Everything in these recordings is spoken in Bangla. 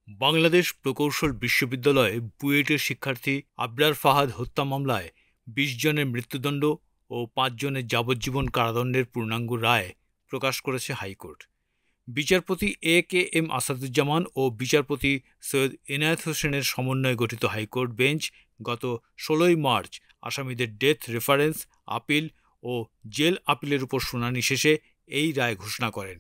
বাংলাদেশ প্রকৌশল বিশ্ববিদ্যালয়ে বুয়েটের শিক্ষার্থী আবরার ফাহাদ হত্যা মামলায় ২০ জনের মৃত্যুদণ্ড ও ৫ জনের যাবজ্জীবন কারাদণ্ডের পূর্ণাঙ্গ রায় প্রকাশ করেছে হাইকোর্ট। বিচারপতি এ.কে.এম. আসাদুজ্জামান ও বিচারপতি সৈয়দ এনায়েত হোসেনের সমন্বয়ে গঠিত হাইকোর্ট বেঞ্চ গত ১৬ই মার্চ আসামিদের ডেথ রেফারেন্স, আপিল ও জেল আপিলের উপর শুনানি শেষে এই রায় ঘোষণা করেন।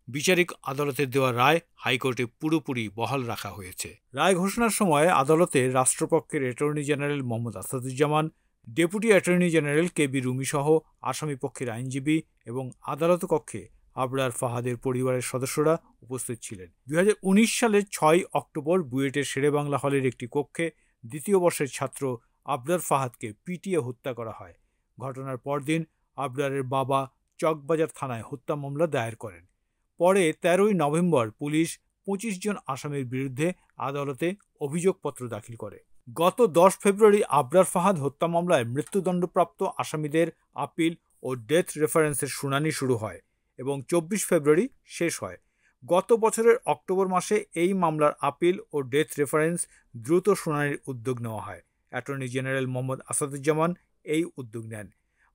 বিচারিক আদালতের দেওয়া রায় হাইকোর্টে পুরোপুরি বহাল রাখা হয়েছে। রায় ঘোষণার সময় আদালতে রাষ্ট্রপক্ষের attorney general Mohammad Asaduzzaman, deputy attorney general K B. Rumi সহ আসামি পক্ষের আইনজীবী এবং আদালত কক্ষে আবরার ফাহাদের পরিবারের সদস্যরা উপস্থিত ছিলেন। ২০১৯ সালের ৬ অক্টোবর বুয়েটের শেরেবাংলা হলের একটি কক্ষে দ্বিতীয় বর্ষের ছাত্র আবরার ফাহাদকে পিটিয়ে হত্যা করা হয়। ঘটনার পরদিন আবরারের বাবা চকবাজার থানায় হত্যা মামলা দায়ের করেন। পরে ১৩ই নভেম্বর পুলিশ ২৫ জন আসামির বিরুদ্ধে আদালতে অভিযোগপত্র দাখিল করে। গত ১০ ফেব্রুয়ারি আবরার ফাহাদ হত্যা মামলায় মৃত্যুদণ্ডপ্রাপ্ত আসামিদের আপিল ও ডেথ রেফারেন্সের শুনানি শুরু হয় এবং ২৪ ফেব্রুয়ারি শেষ হয়। গত বছরের অক্টোবর মাসে এই মামলার আপিল ও ডেথ রেফারেন্স দ্রুত শুনানির উদ্যোগ নেওয়া হয়। অ্যাটর্নি জেনারেল মোহাম্মদ আসাদুজ্জামান এই উদ্যোগ নেন।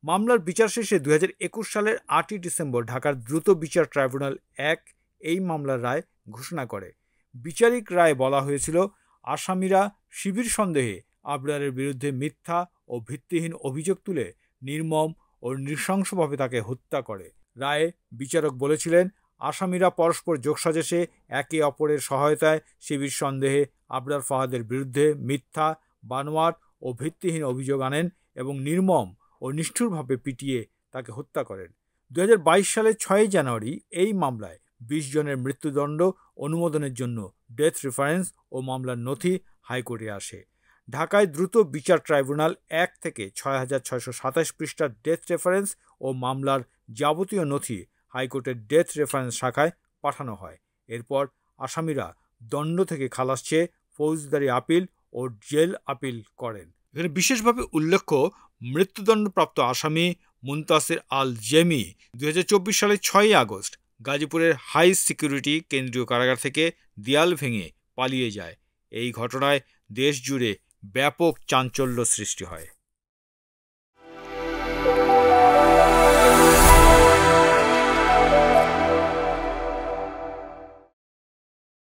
মামলার বিচার শেষে ২০২১ সালের ৮ই ডিসেম্বর ঢাকার দ্রুত বিচার ট্রাইব্যুনাল ১ এই মামলার রায় ঘোষণা করে। বিচারিক রায়ে বলা হয়েছিল, আসামিরা শিবির সন্দেহে আবরারের বিরুদ্ধে মিথ্যা ও ভিত্তিহীন অভিযোগ তুলে নির্মম ও নৃশংসভাবে তাকে হত্যা করে। রায়ে বিচারক বলেছিলেন, আসামিরা পরস্পর যোগসাজশে একে অপরের সহায়তায় শিবির সন্দেহে আবরার ফাহাদের বিরুদ্ধে মিথ্যা, বানোয়াট ও ভিত্তিহীন অভিযোগ আনেন এবং নির্মম ও নিষ্ঠুরভাবে পিটিয়ে তাকে হত্যা করেন। ২০২২ সালের ৬ জানুয়ারি এই মামলায় ২০ জনের মৃত্যুদণ্ড অনুমোদনের জন্য ডেথ রেফারেন্স ও মামলার নথি হাইকোর্টে আসে। ঢাকায় দ্রুত বিচার ট্রাইব্যুনাল ১ থেকে ৬,৬২৭ পৃষ্ঠার ডেথ রেফারেন্স ও মামলার যাবতীয় নথি হাইকোর্টের ডেথ রেফারেন্স শাখায় পাঠানো হয়। এরপর আসামিরা দণ্ড থেকে খালাস চেয়ে ফৌজদারি আপিল ও জেল আপিল করেন। এখানে বিশেষভাবে উল্লেখ্য, মৃত্যুদণ্ডপ্রাপ্ত আসামি মুনতাসির আল জেমি ২০২৪ সালের ৬ই আগস্ট গাজীপুরের হাই সিকিউরিটি কেন্দ্রীয় কারাগার থেকে দেয়াল ভেঙে পালিয়ে যায়। এই ঘটনায় দেশ জুড়ে ব্যাপক চাঞ্চল্য সৃষ্টি হয়।